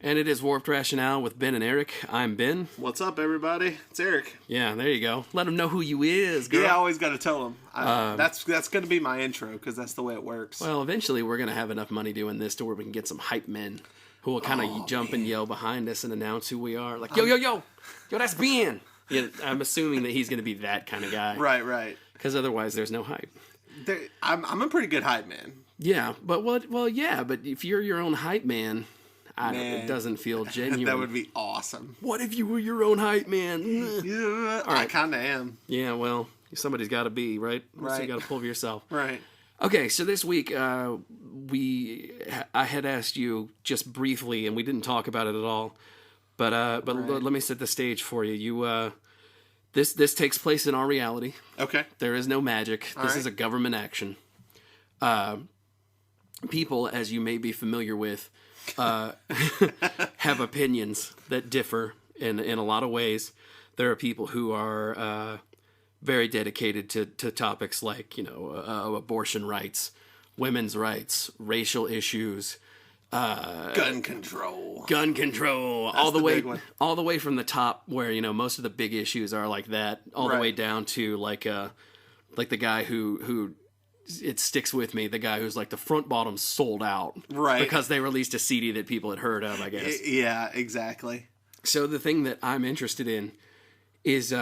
And it is Warped Rationale with Ben and Eric. I'm Ben. What's up, everybody? It's Eric. Yeah, there you go. Let them know who you is, girl. Yeah, I always got to tell them. That's going to be my intro, because that's the way it works. Well, eventually we're going to have enough money doing this to where we can get some hype men who will kind of jump and yell behind us and announce who we are. Like, yo, that's Ben. Yeah, I'm assuming that he's going to be that kind of guy. Right. Because otherwise there's no hype. I'm a pretty good hype man. Yeah, but but if you're your own hype man... it doesn't feel genuine. That would be awesome. What if you were your own hype man? Yeah, right. I kind of am. Yeah, well, somebody's got to be, right? Right. So you got to pull for yourself. Right. Okay, so this week I had asked you just briefly, and we didn't talk about it at all. But let me set the stage for you. This takes place in our reality. Okay. There is no magic. This is a government action. People, as you may be familiar with, have opinions that differ in a lot of ways. There are people who are very dedicated to topics like, abortion rights, women's rights, racial issues, gun control, all the way from the top where, most of the big issues are like that, all the way down to like the guy who it sticks with me, the guy who's like the front bottom sold out, right? Because they released a CD that people had heard of, I guess. Yeah, exactly. So the thing that I'm interested in is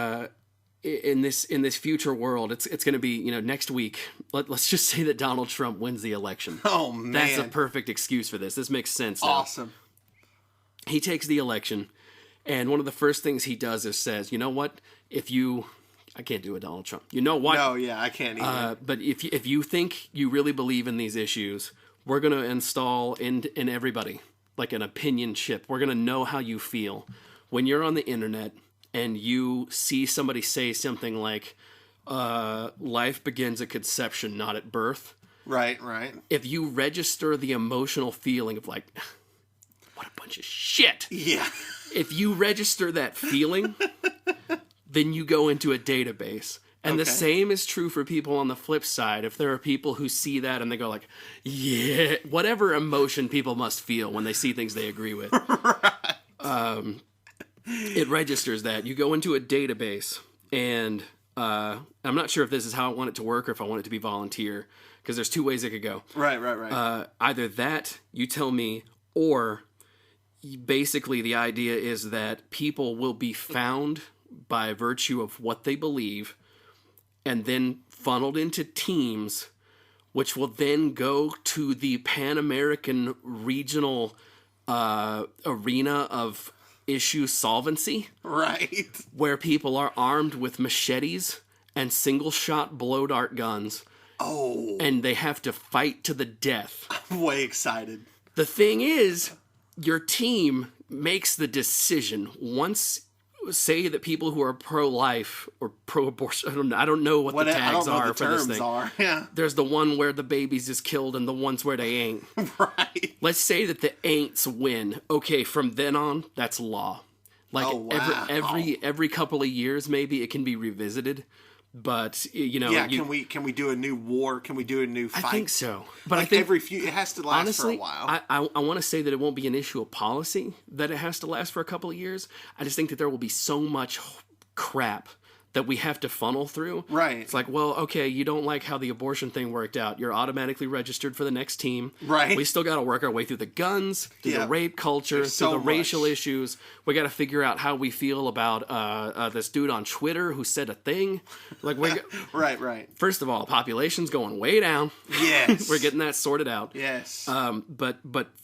in this future world, it's going to be, next week. Let's just say that Donald Trump wins the election. Oh man, that's a perfect excuse for this. This makes sense now. Awesome. He takes the election, and one of the first things he does is says, "You know what? I can't do a Donald Trump. You know what? No, yeah, I can't either. But if you think you really believe in these issues, we're going to install in everybody like an opinion chip. We're going to know how you feel when you're on the internet and you see somebody say something like, life begins at conception, not at birth. Right. If you register the emotional feeling of like, what a bunch of shit. Yeah. If you register that feeling... then you go into a database. And the same is true for people on the flip side. If there are people who see that and they go like, yeah, whatever emotion people must feel when they see things they agree with. Right. It registers that. You go into a database, and I'm not sure if this is how I want it to work or if I want it to be volunteer, because there's two ways it could go. Right. Either that, you tell me, or basically the idea is that people will be found by virtue of what they believe, and then funneled into teams, which will then go to the Pan-American regional arena of issue solvency. Right. Where people are armed with machetes and single-shot blow-dart guns. Oh. And they have to fight to the death. I'm way excited. The thing is, your team makes the decision once... Say that people who are pro-life or pro-abortion, I don't know what the tags are for this thing. Yeah. There's the one where the babies is killed and the ones where they ain't. Right. Let's say that the ain'ts win. Okay, from then on, that's law. Like every couple of years, maybe it can be revisited. But can we do a new war? Can we do a new fight? I think so, but like I think it has to last honestly, for a while. I want to say that it won't be an issue of policy that it has to last for a couple of years. I just think that there will be so much crap that we have to funnel through. Right. It's like, well, okay, you don't like how the abortion thing worked out. You're automatically registered for the next team. Right. We still got to work our way through the guns, through the rape culture, through the racial issues. We got to figure out how we feel about this dude on Twitter who said a thing. Like, right. First of all, population's going way down. Yes. We're getting that sorted out. Yes. But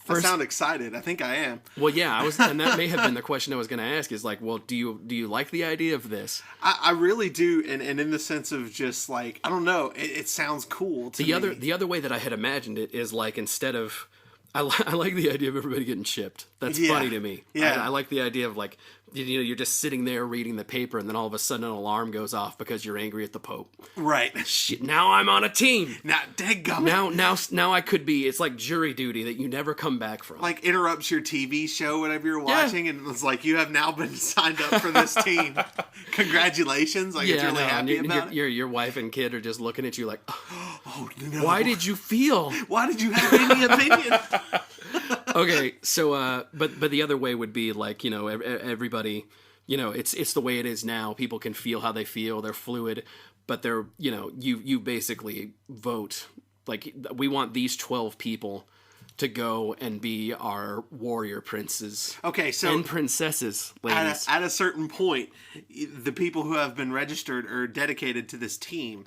first, I sound excited. I think I am. Well, yeah, and that may have been the question I was going to ask. Is like, well, do you like the idea of this? I really do, and in the sense of just like, I don't know, it sounds cool to me. The other way that I had imagined it is like, instead of I like the idea of everybody getting chipped. That's funny to me. Yeah. I like the idea of like, you're just sitting there reading the paper and then all of a sudden an alarm goes off because you're angry at the Pope. Right. Shit, now I'm on a team. Now, dadgummit. Now I could be, it's like jury duty that you never come back from. Like interrupts your TV show, whatever you're watching, and it's like, you have now been signed up for this team. Congratulations. Like, it's really happy about it. Your wife and kid are just looking at you like, oh, no. Why did you feel? Why did you have any opinion? Okay, so but the other way would be like, everybody, it's the way it is now. People can feel how they feel. They're fluid, but they're, you basically vote. Like, we want these 12 people to go and be our warrior princes. Okay, so and princesses, ladies. At a certain point, the people who have been registered or dedicated to this team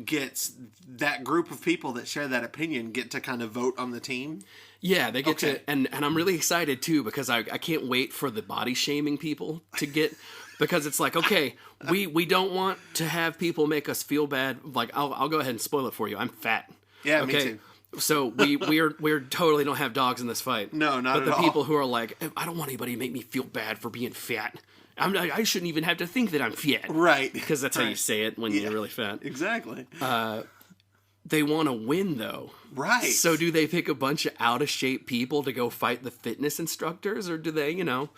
gets that group of people that share that opinion get to kind of vote on the team. Yeah, they get to, and I'm really excited too because I can't wait for the body shaming people to get. Because it's like, okay, we don't want to have people make us feel bad. Like, I'll go ahead and spoil it for you. I'm fat. Yeah, okay? Me too. So we're totally don't have dogs in this fight. No, not but at the all. people who are like, I don't want anybody to make me feel bad for being fat. I shouldn't even have to think that I'm fat. Right. Because that's how you say it when you're really fat. Exactly. They want to win, though. Right. So do they pick a bunch of out-of-shape people to go fight the fitness instructors? Or do they, do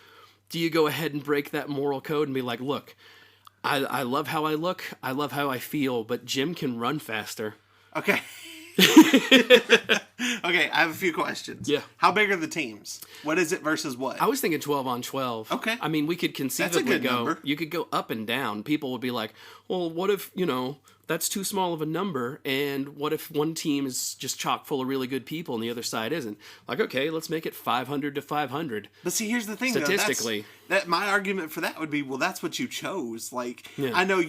you go ahead and break that moral code and be like, look, I love how I look, I love how I feel, but Jim can run faster. Okay. Okay, I have a few questions. Yeah. How big are the teams? What is it versus what? I was thinking 12 on 12. Okay. I mean, we could conceivably That's a good go, number. You could go up and down. People would be like, well, what if, that's too small of a number, and what if one team is just chock full of really good people and the other side isn't? Like, okay, let's make it 500 to 500. But see, here's the thing, statistically, that my argument for that would be, well, that's what you chose. Like, yeah. I know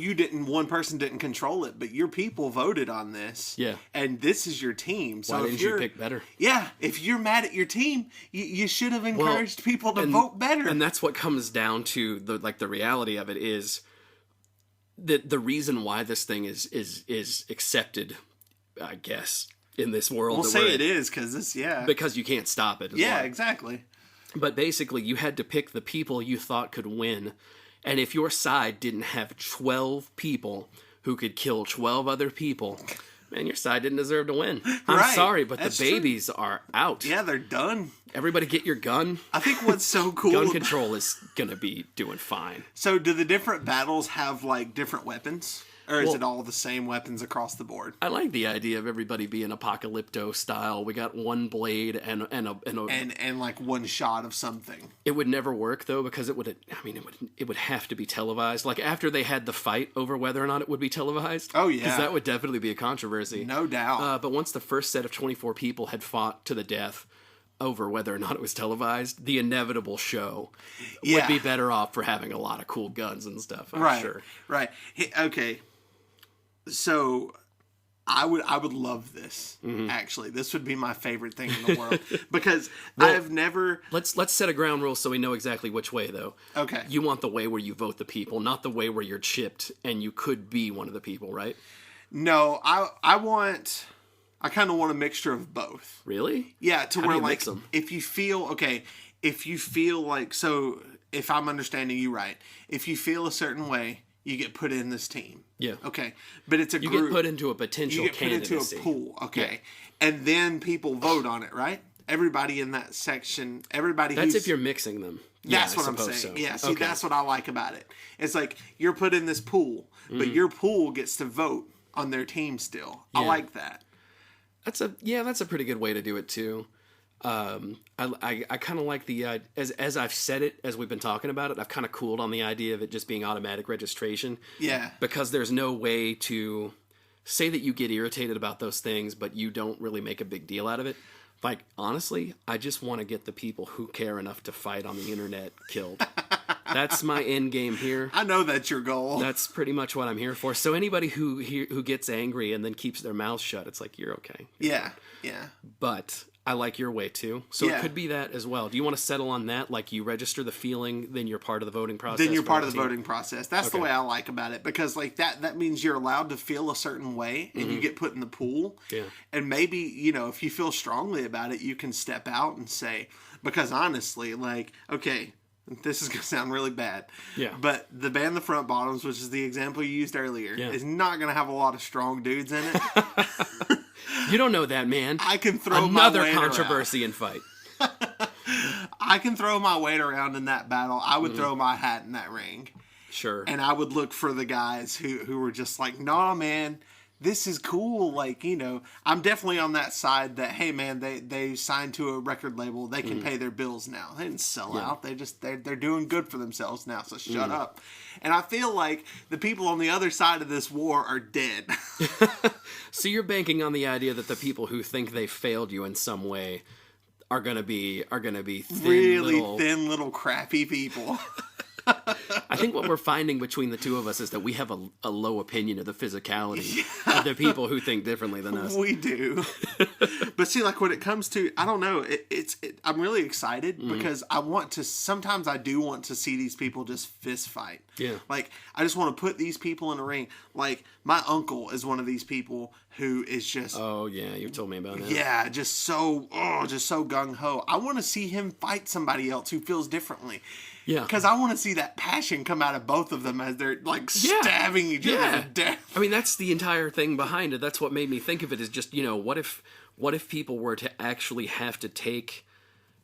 one person didn't control it, but your people voted on this. Yeah. And this is your team. So why didn't you pick better? Yeah, if you're mad at your team, you should have encouraged people to vote better. And that's what comes down to the reality of it is the reason why this thing is accepted, I guess, in this world. We'll say it is because you can't stop it. Yeah, exactly. But basically, you had to pick the people you thought could win, and if your side didn't have 12 people who could kill 12 other people, man, your side didn't deserve to win. I'm sorry, but the babies are out. Yeah, they're done. Everybody get your gun. I think what's so cool... Gun control is going to be doing fine. So do the different battles have, like, different weapons? Or is it all the same weapons across the board? I like the idea of everybody being apocalypto style. We got one blade and like one shot of something. It would never work though because it would have to be televised. Like after they had the fight over whether or not it would be televised. Oh yeah, because that would definitely be a controversy, no doubt. But once the first set of 24 people had fought to the death over whether or not it was televised, the inevitable show would be better off for having a lot of cool guns and stuff. I'm sure. Right. Okay. So, I would love this. Mm-hmm. Actually, this would be my favorite thing in the world because I have never. Let's set a ground rule so we know exactly which way though. Okay. You want the way where you vote the people, not the way where you're chipped and you could be one of the people, right? No, I kind of want a mixture of both. Really? Yeah, to How where do you like mix them? if you feel like so if I'm understanding you right, if you feel a certain way, you get put in this team. Yeah. Okay. But it's a you group. You get put into a potential candidacy. You get put into a pool. Okay. Yeah. And then people vote on it, right? Everybody in that section, That's if you're mixing them. That's what I'm saying. So. Yeah, see, that's what I like about it. It's like you're put in this pool, but your pool gets to vote on their team still. Yeah. I like that. That's a pretty good way to do it too. I kind of like the as I've said it, as we've been talking about it, I've kind of cooled on the idea of it just being automatic registration. Yeah. Because there's no way to say that you get irritated about those things, but you don't really make a big deal out of it. Like, honestly, I just want to get the people who care enough to fight on the internet killed. That's my end game here. I know that's your goal. That's pretty much what I'm here for. So anybody who gets angry and then keeps their mouth shut, it's like, you're okay. Yeah. But I like your way too. So Yeah. it could be that as well. Do you want to settle on that? Like you register the feeling, then you're part of the voting process? Then you're for part the of the team? voting process. That's the Okay. way I like about it, because like that means you're allowed to feel a certain way, and you get put in the pool. Yeah. And maybe, you know, if you feel strongly about it, you can step out and say, because honestly, like, okay, this is going to sound really bad. Yeah. But the band The Front Bottoms, which is the example you used earlier, Yeah. is not going to have a lot of strong dudes in it. You don't know that, man. I can throw Another my weight controversy and fight. I can throw my weight around in that battle. I would throw my hat in that ring. Sure. And I would look for the guys who were just like, nah, man, this is cool. Like, you know, I'm definitely on that side that, hey, man, they signed to a record label. They can pay their bills now. They didn't sell out. They're doing good for themselves now. So shut up. And I feel like the people on the other side of this war are dead. So you're banking on the idea that the people who think they failed you in some way are gonna be thin, Really little... thin little crappy people. I think what we're finding between the two of us is that we have a low opinion of the physicality of the people who think differently than us. We do. But see, like when it comes to, I don't know, I'm really excited because sometimes I do want to see these people just fist fight. Yeah. Like, I just want to put these people in a ring. Like, my uncle is one of these people who is just, Oh yeah, you told me about that. yeah, just so gung-ho. I want to see him fight somebody else who feels differently. Yeah. Because I want to see that passion come out of both of them as they're, like, stabbing each other to death. I mean, that's the entire thing behind it. That's what made me think of it, is just, you know, what if people were to actually have to take...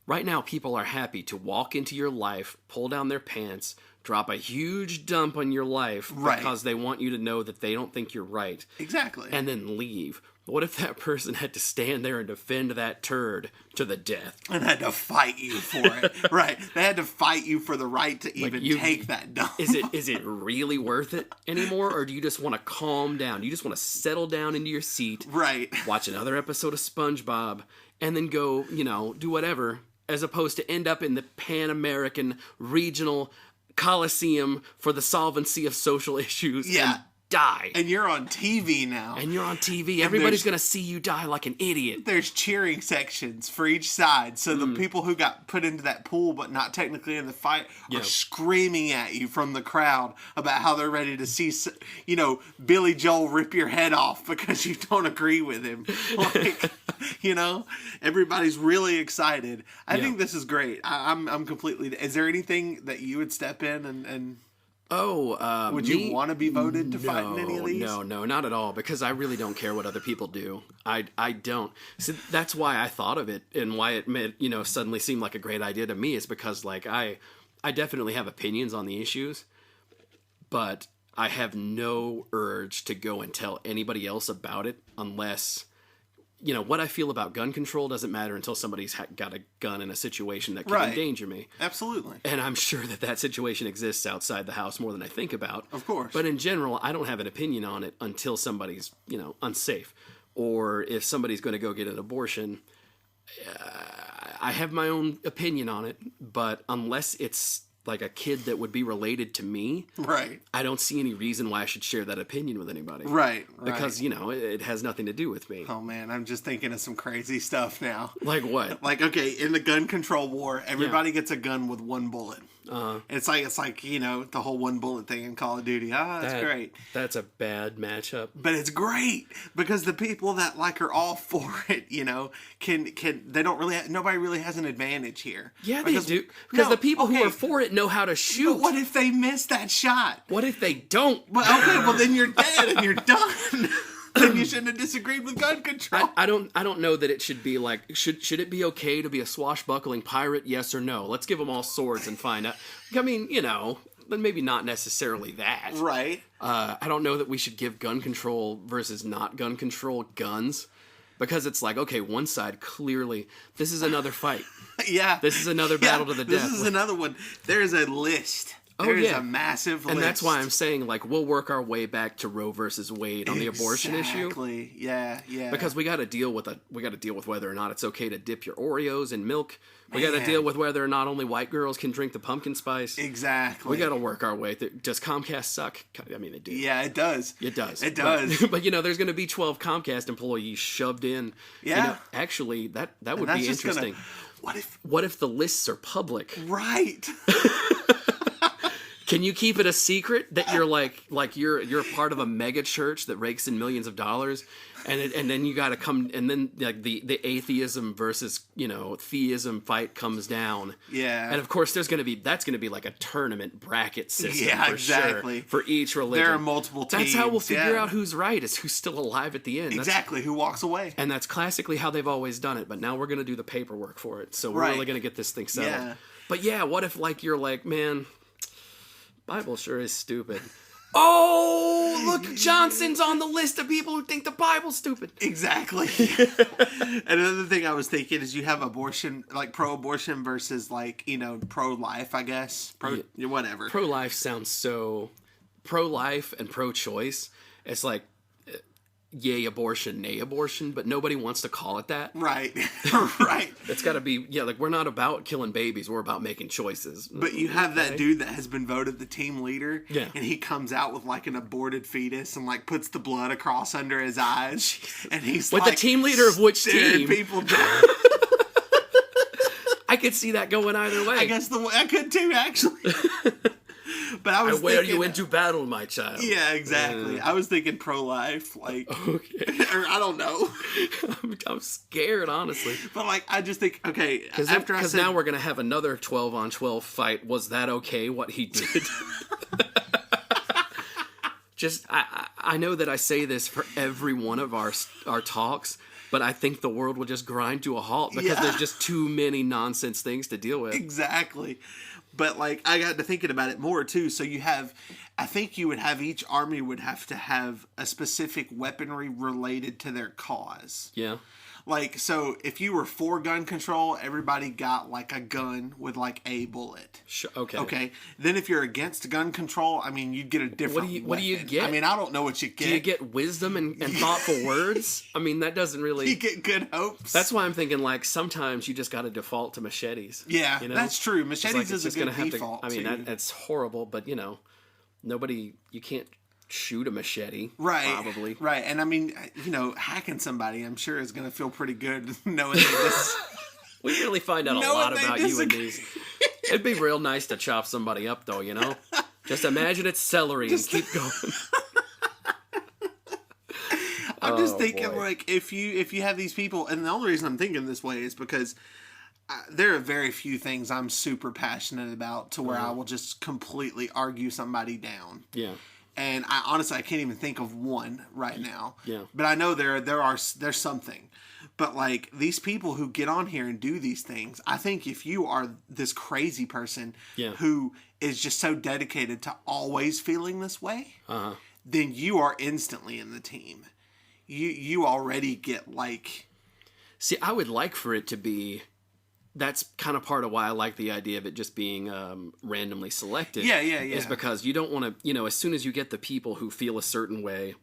Right now, people are happy to walk into your life, pull down their pants, drop a huge dump on your life because they want you to know that they don't think you're right. Exactly. And then leave. What if that person had to stand there and defend that turd to the death? And had to fight you for it. Right. They had to fight you for the right to even take that dump. Is it really worth it anymore? Or do you just want to calm down? You just want to settle down into your seat, Right. watch another episode of SpongeBob, and then go, you know, do whatever, as opposed to end up in the Pan-American Regional Coliseum for the solvency of social issues and die. And you're on TV now. And you're on TV. Everybody's going to see you die like an idiot. There's cheering sections for each side. So the people who got put into that pool but not technically in the fight are screaming at you from the crowd about how they're ready to see, you know, Billy Joel rip your head off because you don't agree with him. Like, you know, everybody's really excited. I think this is great. I'm completely... Is there anything that you would step in and would you want to be voted to fight in any of these? No, not at all, because I really don't care what other people do. I don't. So that's why I thought of it, and why it made, you know, suddenly seem like a great idea to me, is because, like, I definitely have opinions on the issues, but I have no urge to go and tell anybody else about it unless... You know, what I feel about gun control doesn't matter until somebody's got a gun in a situation that can endanger me. Absolutely. And I'm sure that situation exists outside the house more than I think about. Of course. But in general, I don't have an opinion on it until somebody's, you know, unsafe. Or if somebody's going to go get an abortion, I have my own opinion on it. But unless it's like a kid that would be related to me, I don't see any reason why I should share that opinion with anybody. Right. Because, you know, it has nothing to do with me. Oh, man, I'm just thinking of some crazy stuff now. Like what? Like, okay, in the gun control war, everybody gets a gun with one bullet. It's like, you know, the whole one bullet thing in Call of Duty. That's great. That's a bad matchup. But it's great because the people that like are all for it, you know, they don't really nobody really has an advantage here. Yeah, they do. Because the people who are for it know how to shoot. But what if they miss that shot? What if they don't? Well, then you're dead and you're done. Then you shouldn't have disagreed with gun control. I don't know that it should be like, should it be okay to be a swashbuckling pirate? Yes or no? Let's give them all swords and find out. I mean, you know, but maybe not necessarily that. Right. I don't know that we should give gun control versus not gun control guns. Because it's like, okay, one side, clearly, this is another fight. Yeah. This is another battle to the death. This is another one. There's a list There is a massive list. And that's why I'm saying, like, we'll work our way back to Roe versus Wade on the abortion issue. Exactly. Yeah. Because we got to deal with whether or not it's okay to dip your Oreos in milk. We got to deal with whether or not only white girls can drink the pumpkin spice. Exactly. We got to work our way through. Does Comcast suck? I mean, it do. Yeah, it does. It does. It does. But there's going to be 12 Comcast employees shoved in. Yeah. Actually, that would be interesting. What if the lists are public? Right. Can you keep it a secret that you're like you're part of a mega church that rakes in millions of dollars, and then you got to come, and then like the atheism versus theism fight comes down. Yeah. And of course that's gonna be like a tournament bracket system. Yeah, for exactly. Sure, for each religion. There are multiple teams. That's how we'll figure out who's right, is who's still alive at the end. Exactly. Who walks away. And that's classically how they've always done it. But now we're gonna do the paperwork for it. So we're really gonna get this thing settled. Yeah. But yeah, what if you're like, man, Bible sure is stupid. Oh, look, Johnson's on the list of people who think the Bible's stupid. Exactly. Another thing I was thinking is you have abortion, like pro-abortion versus pro-life, I guess. Whatever. Pro-life sounds so... Pro-life and pro-choice, it's like, yay abortion, nay abortion, but nobody wants to call it that. Right. Right. It's got to be, we're not about killing babies, we're about making choices. But you have that dude that has been voted the team leader, and he comes out with like an aborted fetus and like puts the blood across under his eyes, and he's with the team leader of which team? People down. I could see that going either way. I guess I could too, actually. But I wear you into battle, my child. Yeah, exactly. I was thinking pro-life, like, okay. Or I don't know. I'm scared, honestly. But like, I just think, okay, because now we're gonna have another 12-on-12 fight. Was that okay? What he did? Just, I know that I say this for every one of our talks, but I think the world will just grind to a halt because there's just too many nonsense things to deal with. Exactly. But like, I got to thinking about it more too. So I think you would have, each army would have to have a specific weaponry related to their cause. Yeah. Like, so if you were for gun control, everybody got like a gun with like a bullet. Sure. Okay. Okay. Then if you're against gun control, I mean, you'd get a different weapon. What do you get? I mean, I don't know what you get. Do you get wisdom and thoughtful words? I mean, that doesn't really... You get good hopes. That's why I'm thinking, like, sometimes you just got to default to machetes. Yeah, that's true. Machetes is a good default, that's horrible, but, you can't shoot a machete, right? Probably, right. And I mean, hacking somebody, I'm sure is going to feel pretty good knowing this. We really find out a lot about you in these. It'd be real nice to chop somebody up, though. Just imagine it's celery and keep going. I'm just thinking, like, if you have these people, and the only reason I'm thinking this way is because there are very few things I'm super passionate about to where I will just completely argue somebody down. Yeah. And I can't even think of one right now. Yeah. But I know there's something. But like, these people who get on here and do these things, I think if you are this crazy person who is just so dedicated to always feeling this way, then you are instantly in the team. You already get like... See, I would like for it to be... That's kind of part of why I like the idea of it just being randomly selected. Yeah. Is because you don't want to, as soon as you get the people who feel a certain way,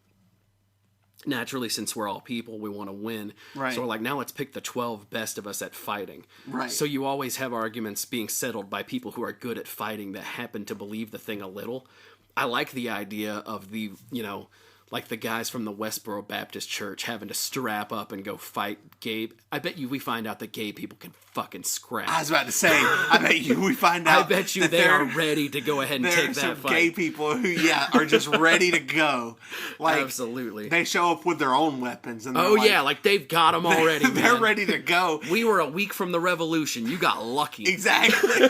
naturally, since we're all people, we want to win. Right. So we're like, now let's pick the 12 best of us at fighting. Right. So you always have arguments being settled by people who are good at fighting that happen to believe the thing a little. I like the idea of the, like the guys from the Westboro Baptist Church having to strap up and go fight gay. I bet you we find out that gay people can fucking scrap. I was about to say, I bet you we find out. I bet you they are ready to go ahead and take that fight. Gay people who, are just ready to go. Like, absolutely. They show up with their own weapons. And like they've got them already. They're ready to go. We were a week from the revolution. You got lucky. Exactly.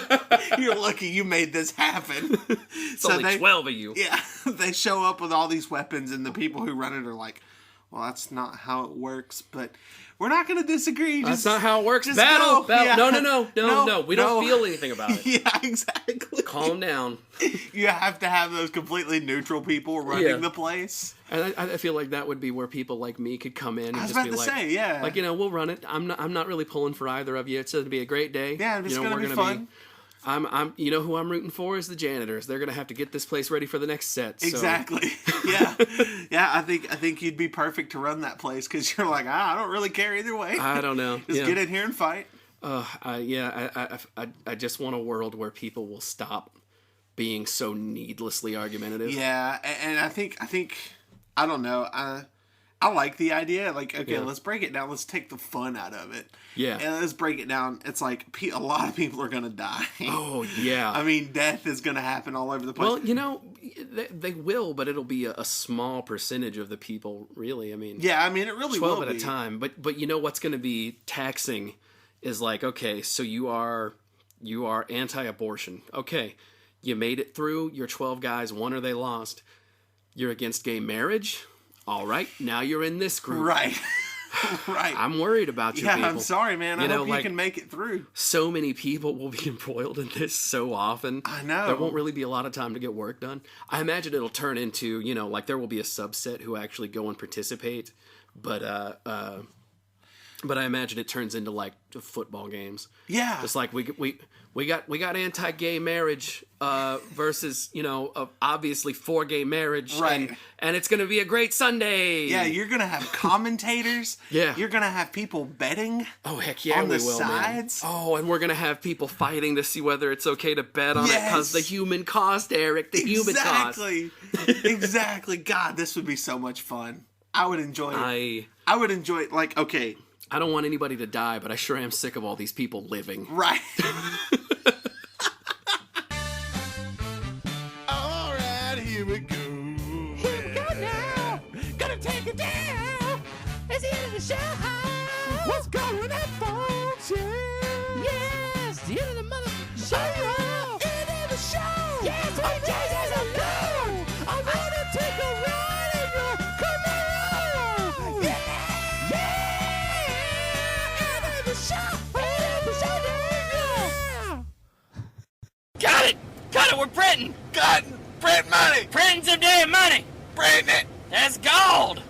You're lucky you made this happen. It's only 12 of you. Yeah. They show up with all these weapons, and the people who run it are like, well, that's not how it works, but we're not going to disagree. That's not how it works. Just battle. Yeah. No. We don't feel anything about it. Yeah, exactly. Calm down. You have to have those completely neutral people running the place. And I feel like that would be where people like me could come in and I was just about be to like, say, yeah. Like, we'll run it. I'm not really pulling for either of you. It's going to be a great day. Yeah, it's going to be fun. I'm you know who I'm rooting for is the janitors. They're gonna have to get this place ready for the next set. So. Exactly. Yeah. Yeah, I think you'd be perfect to run that place because you're like, I don't really care either way. I don't know. Just get in here and fight. I just want a world where people will stop being so needlessly argumentative. Yeah, and I think I don't know. I like the idea. Like, okay, let's break it down. Let's take the fun out of it. Yeah. And let's break it down. It's like a lot of people are going to die. Oh, yeah. I mean, death is going to happen all over the place. Well, you know, they will, but it'll be a small percentage of the people, really. I mean, yeah, I mean, it really 12 will at be. a time. But you know what's going to be taxing is like, okay, so you are anti-abortion. Okay, you made it through. You're 12 guys, one or they lost. You're against gay marriage. All right, now you're in this group. Right. Right. I'm worried about you people. I'm sorry, man. I hope you can make it through. So many people will be embroiled in this so often. I know. There won't really be a lot of time to get work done. I imagine it'll turn into, you know, like there will be a subset who actually go and participate. But I imagine it turns into like football games. Yeah. It's like we got anti-gay marriage versus, you know, obviously for gay marriage. Right. And it's going to be a great Sunday. Yeah, you're going to have commentators. Yeah. You're going to have people betting. Oh, heck yeah, on we the will, sides. Man. Oh, and we're going to have people fighting to see whether it's okay to bet on it because the human cost, Eric, the human cost. Exactly. God, this would be so much fun. I would enjoy it. I would enjoy it. Like, okay. I don't want anybody to die, but I sure am sick of all these people living. Right. All right, here we go. Here we go now. Gonna take it down. It's the end of the show. What's going on, folks? Yes, the end of the mother show. End of the show. Yes, we just alone. I wanna take a ride in your Camaro. Yeah. End of the show. End of the show. Yeah. Got it! Got it, we're printing! God, print money. Printing some damn money! Print it. That's gold!